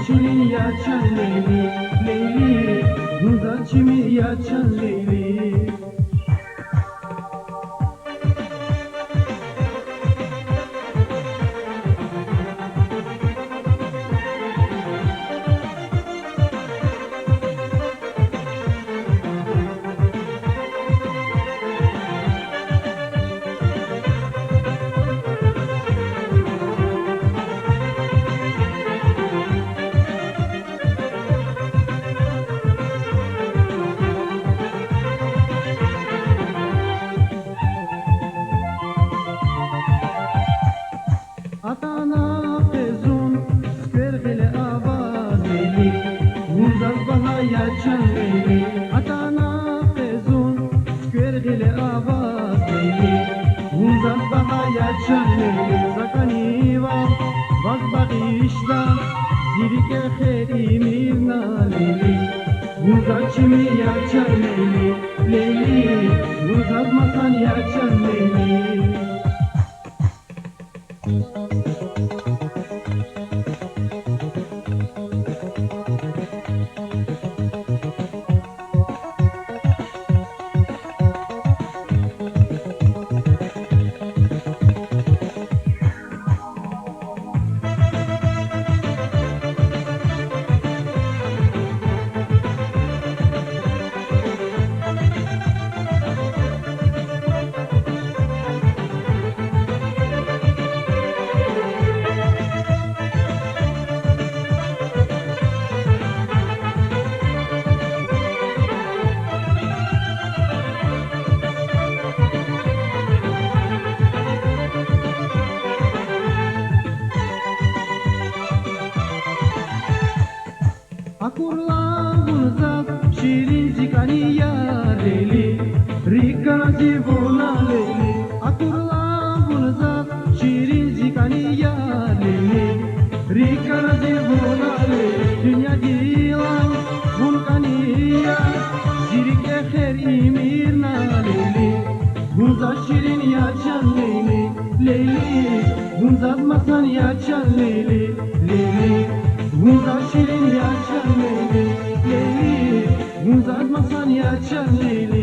Şirin yaşan Leyli, Leyli, Muzar çimi yaşan Leyli. Atana pezun skergile avazeli Muzar baha yaşan Leyli. Atana pezun skergile avazeli Muzar baha yaşan Leyli. Zakaniva bak bakışta zirike kheri mirna Leyli. Muzar çimi yaşan Leyli, Leyli, Muzar masan yaşan Leyli. Akurla şirin zikani ya Leyli, Rikana zibuna Leyli. Akurla şirin zikani ya Leyli, Rikana zibuna Leyli. Dünya dilan vulkaniya, zirike kher imirna Leyli. Bunza şirin yaşan Leyli, Leyli, bunza masan yaşan Leyli, Leyli. Bunza şirin yaşan Leyli, Leyli, Muzar masan yaşan Leyli.